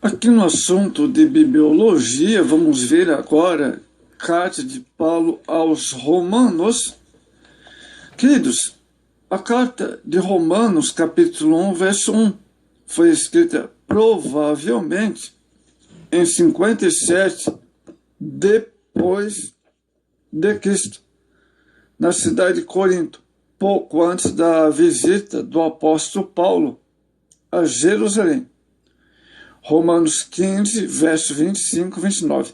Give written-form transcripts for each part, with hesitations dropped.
Aqui no assunto de bibliologia, vamos ver agora carta de Paulo aos Romanos. Queridos, a carta de Romanos, capítulo 1, verso 1, foi escrita provavelmente em 57 depois de Cristo, na cidade de Corinto, pouco antes da visita do apóstolo Paulo a Jerusalém. Romanos 15, verso 25 e 29.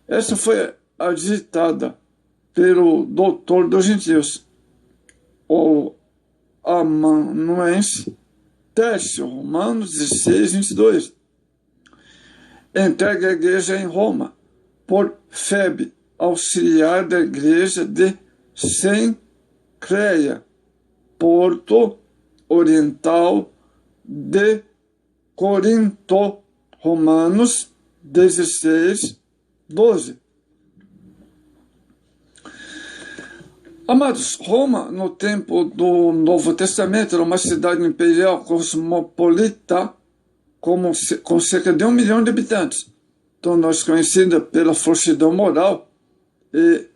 Essa foi a digitada pelo doutor dos gentios, o amanuense Tércio, Romanos 16, 22. Entregue à igreja em Roma, por Febe, auxiliar da igreja de Cencreia, porto oriental de Corinto, Romanos 16, 12. Amados, Roma, no tempo do Novo Testamento, era uma cidade imperial cosmopolita com cerca de 1 milhão de habitantes. Então, nós conhecida pela frouxidão moral e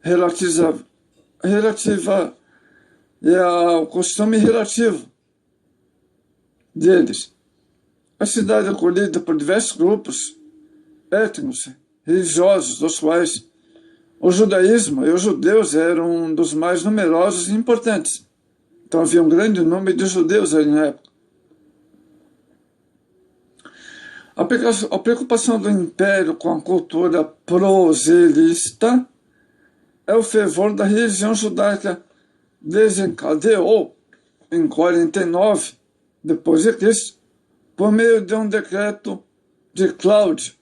relativa e ao costume relativo deles. A cidade é acolhida por diversos grupos étnicos, religiosos, dos quais o judaísmo e os judeus eram um dos mais numerosos e importantes. Então havia um grande número de judeus ali na época. A preocupação do império com a cultura proselista é o fervor da religião judaica desencadeou em 49 depois de Cristo, por meio de um decreto de Cláudio,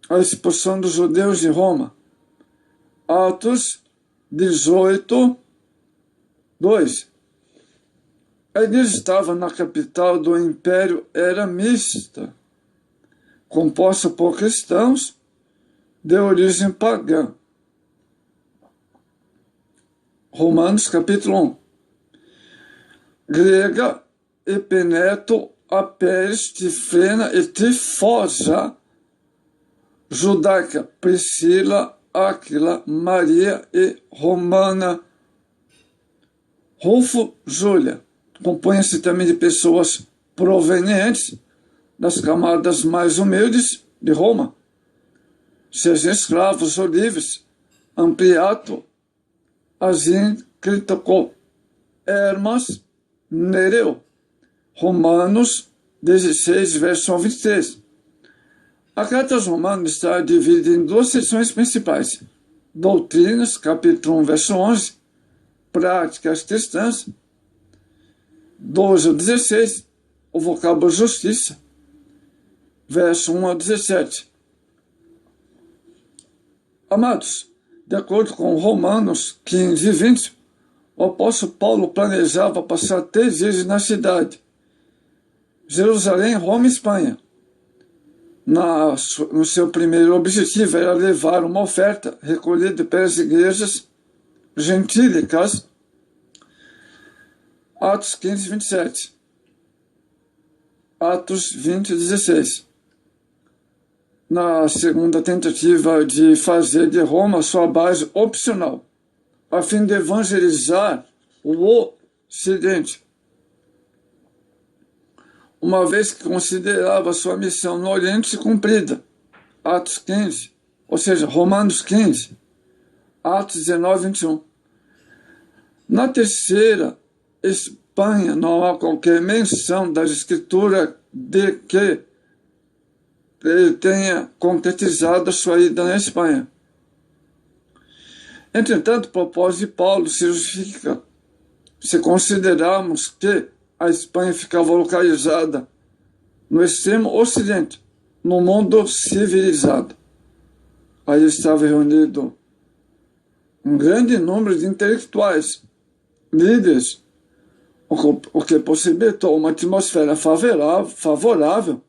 a expulsão dos judeus de Roma. Atos 18, 2. A igreja estava na capital do Império, era mista, composta por cristãos de origem pagã. Romanos capítulo 1. Grega, Epeneto, Apéres, Tifrena e Trifosa, judaica, Priscila, Áquila, Maria e Romana, Rufo, Júlia. Compõe-se também de pessoas provenientes das camadas mais humildes de Roma, sejam escravos ou livres, Ampliato, Asíncrito, Hermas, Nereu. Romanos 16, verso 23. A carta aos Romanos está dividida em duas seções principais: doutrinas, capítulo 1, verso 11, práticas cristãs, 12 ao 16, o vocábulo justiça, verso 1 ao 17. Amados, de acordo com Romanos 15 e 20, o apóstolo Paulo planejava passar 3 dias na cidade, Jerusalém, Roma e Espanha. No seu primeiro objetivo era levar uma oferta recolhida pelas igrejas gentílicas, Atos 15, 27, Atos 20, 16. Na segunda tentativa de fazer de Roma sua base opcional, a fim de evangelizar o Ocidente, uma vez que considerava sua missão no Oriente cumprida, Atos 15, ou seja, Romanos 15, Atos 19, 21. Na terceira Espanha não há qualquer menção das escrituras de que ele tenha concretizado a sua ida na Espanha. Entretanto, o propósito de Paulo se justifica se considerarmos que a Espanha ficava localizada no extremo ocidente, no mundo civilizado. Aí estava reunido um grande número de intelectuais, líderes, o que possibilitou uma atmosfera favorável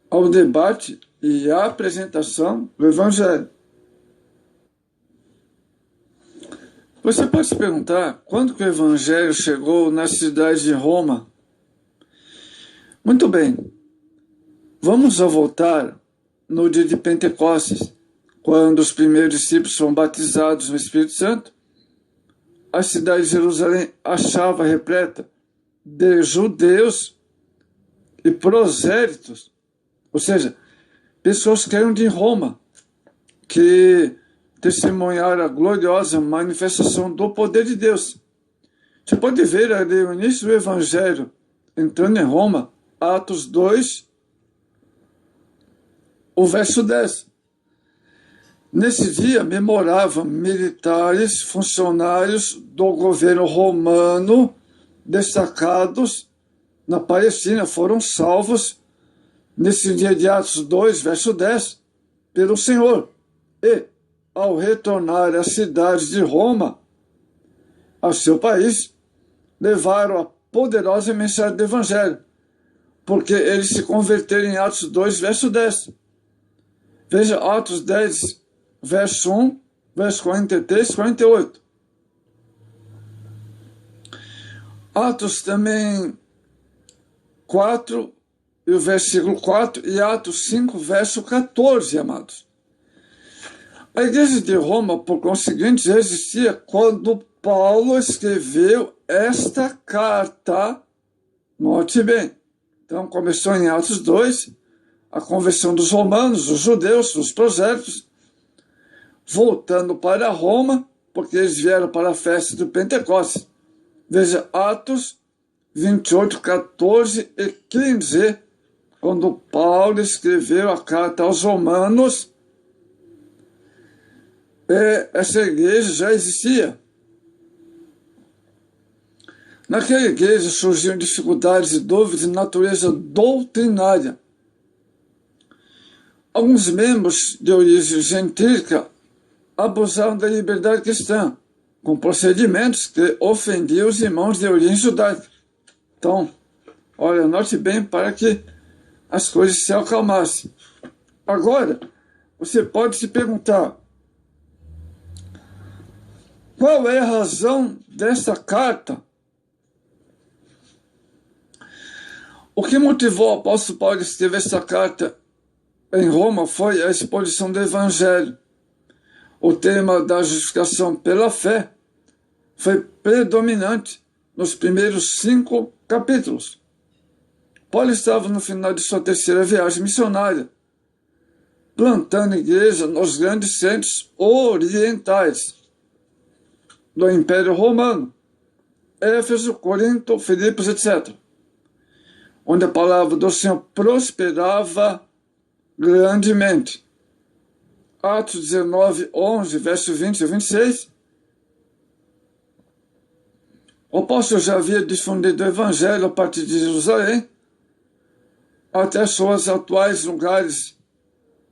ao debate e à apresentação do Evangelho. Você pode se perguntar quando que o Evangelho chegou na cidade de Roma? Muito bem, Vamos voltar no dia de Pentecostes, quando os primeiros discípulos foram batizados no Espírito Santo. A cidade de Jerusalém achava repleta de judeus e prosélitos, ou seja, pessoas que eram de Roma, que testemunharam a gloriosa manifestação do poder de Deus. Você pode ver ali o início do Evangelho entrando em Roma, Atos 2, o verso 10. Nesse dia memoravam militares, funcionários do governo romano destacados na Palestina, foram salvos nesse dia de Atos 2, verso 10, pelo Senhor. E, ao retornar à cidade de Roma, ao seu país, levaram a poderosa mensagem do Evangelho, porque eles se converteram em Atos 2, verso 10. Veja Atos 10, verso 1, verso 43 e 48. Atos também 4, e o versículo 4, e Atos 5, verso 14, amados. A igreja de Roma, por conseguinte, já existia quando Paulo escreveu esta carta. Note bem. Então, começou em Atos 2, a conversão dos romanos, dos judeus, dos prosélitos, voltando para Roma, porque eles vieram para a festa do Pentecostes. Veja Atos 28, 14 e 15, quando Paulo escreveu a carta aos romanos. Essa igreja já existia. Naquela igreja surgiam dificuldades e dúvidas de natureza doutrinária. Alguns membros de origem gentílica abusavam da liberdade cristã, com procedimentos que ofendiam os irmãos de origem judaica. Então, olha, note bem para que as coisas se acalmassem. Agora, você pode se perguntar, qual é a razão desta carta? O que motivou o apóstolo Paulo a escrever esta carta em Roma foi a exposição do Evangelho. O tema da justificação pela fé foi predominante nos primeiros 5 capítulos. Paulo estava no final de sua terceira viagem missionária, plantando igreja nos grandes centros orientais do Império Romano, Éfeso, Corinto, Filipos, etc., onde a palavra do Senhor prosperava grandemente. Atos 19, 11, verso 20 e 26. O apóstolo já havia difundido o Evangelho a partir de Jerusalém até suas atuais lugares,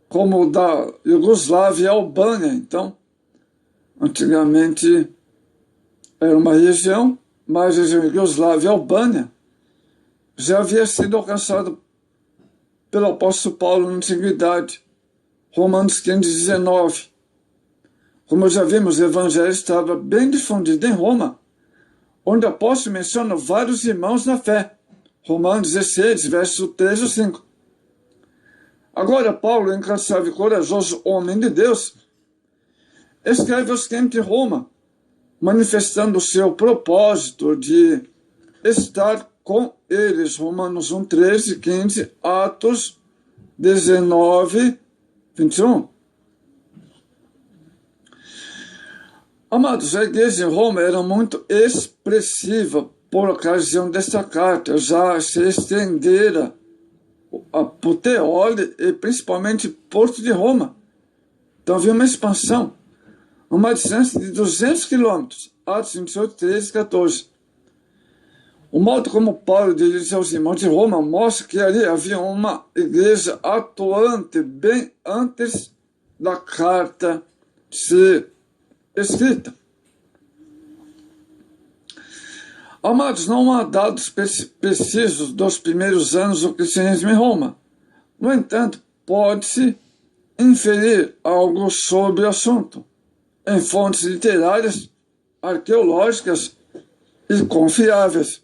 como o da Iugoslávia e Albânia. Então, antigamente era uma região, mas a região Iugoslávia e Albânia já havia sido alcançado pelo apóstolo Paulo na antiguidade. Romanos 15, 19. Como já vimos, o evangelho estava bem difundido em Roma, onde o apóstolo menciona vários irmãos na fé. Romanos 16, verso 3 e 5. Agora, Paulo, incansável e corajoso homem de Deus, escreve aos crentes de Roma, manifestando o seu propósito de estar com eles. Romanos 1, 13, 15, Atos 19, 21. Amados, a igreja em Roma era muito expressiva por ocasião desta carta, já se estendera a Puteoli e principalmente Porto de Roma. Então havia uma expansão, uma distância de 200 quilômetros, Atos 28, 13, 14. O modo como Paulo dirige aos irmãos de Roma mostra que ali havia uma igreja atuante bem antes da carta ser escrita. Amados, não há dados precisos dos primeiros anos do cristianismo em Roma. No entanto, pode-se inferir algo sobre o assunto em fontes literárias, arqueológicas e confiáveis.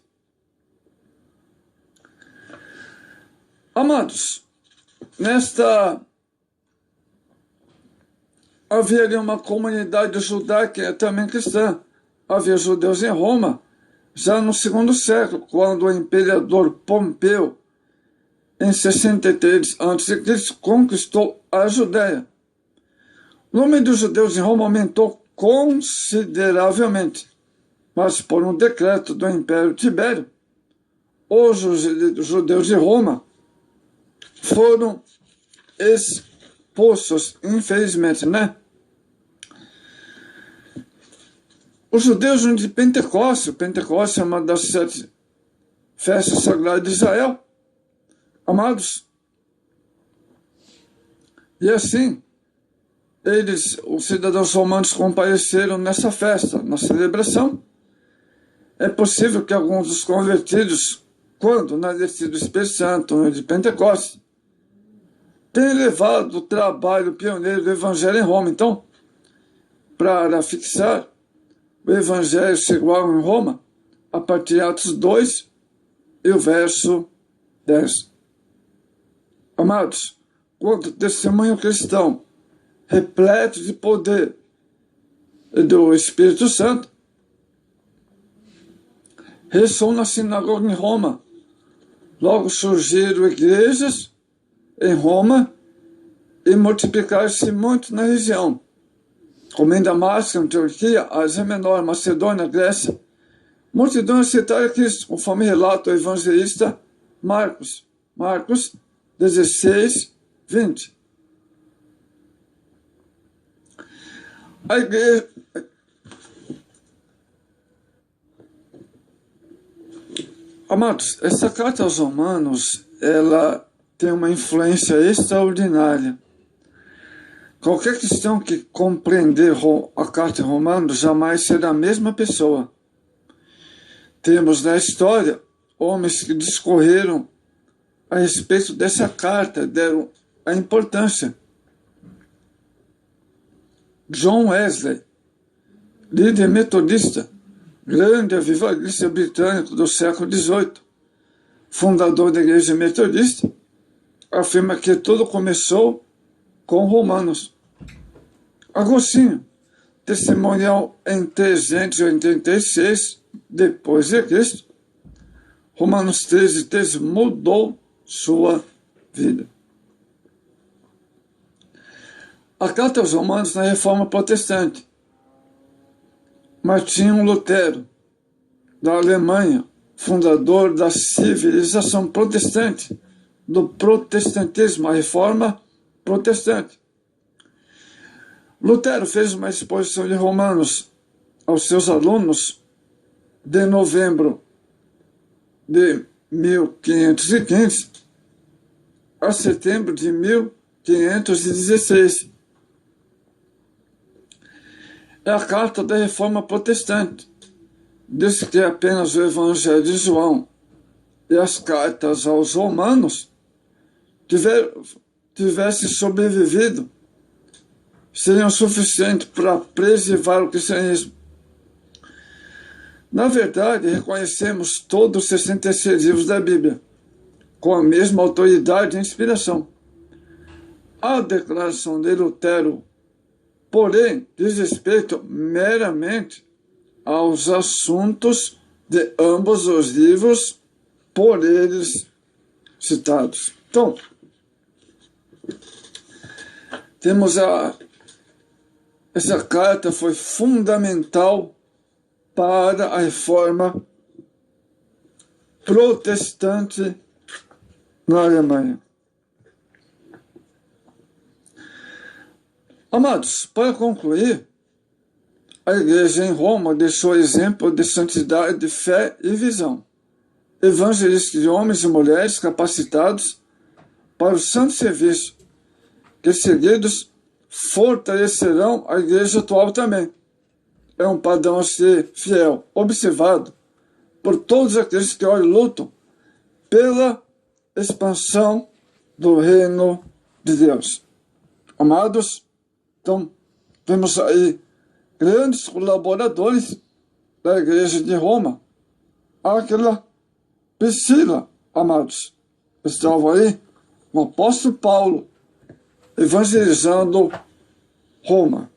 Amados, havia ali uma comunidade judaica também cristã. Havia judeus em Roma, já no segundo século, quando o imperador Pompeu, em 63 a.C., conquistou a Judéia. O número de judeus em Roma aumentou consideravelmente, mas por um decreto do Império Tibério, os judeus de Roma foram expulsos, infelizmente, né? Os judeus de Pentecostes, Pentecostes é uma das 7 festas sagradas de Israel, amados. E assim, os cidadãos romanos compareceram nessa festa, na celebração. É possível que alguns dos convertidos, quando na descida do Espírito Santo, no de Pentecostes, tenham levado o trabalho pioneiro do Evangelho em Roma. Então, para fixar, o Evangelho chegou em Roma a partir de Atos 2 e o verso 10. Amados, quando o testemunho cristão, repleto de poder do Espírito Santo, ressoou na sinagoga em Roma. Logo surgiram igrejas em Roma e multiplicaram-se muito na região, como em Damasco, Antioquia, Ásia Menor, Macedônia, Grécia. Multidões aceitaram Cristo, conforme relata o evangelista Marcos. Marcos 16, 20. A igreja... Amados, essa carta aos Romanos, ela tem uma influência extraordinária. Qualquer cristão que compreender a carta aos Romanos jamais será a mesma pessoa. Temos na história homens que discorreram a respeito dessa carta, deram a importância. John Wesley, líder metodista, grande avivalista britânico do século XVIII, fundador da Igreja Metodista, afirma que tudo começou com Romanos. Agostinho, testemunhal em 386 depois de Cristo, Romanos 13 mudou sua vida. A carta aos Romanos na Reforma Protestante. Martinho Lutero, da Alemanha, fundador da civilização protestante, do protestantismo, a Reforma Protestante. Lutero fez uma exposição de Romanos aos seus alunos de novembro de 1515 a setembro de 1516. É a carta da Reforma Protestante. Diz que apenas o Evangelho de João e as cartas aos Romanos tivessem sobrevivido, seriam suficientes para preservar o cristianismo. Na verdade, reconhecemos todos os 66 livros da Bíblia com a mesma autoridade e inspiração. A declaração de Lutero, porém, diz respeito meramente aos assuntos de ambos os livros por eles citados. Então, temos essa carta foi fundamental para a reforma protestante na Alemanha. Amados, para concluir, a igreja em Roma deixou exemplo de santidade, de fé e visão. Evangelistas de homens e mulheres capacitados para o santo serviço, que seguidos fortalecerão a igreja atual também. É um padrão a ser fiel, observado por todos aqueles que hoje lutam pela expansão do reino de Deus. Amados, então, temos aí grandes colaboradores da igreja de Roma. Áquila, Priscila, amados, estavam aí o apóstolo Paulo evangelizando Roma.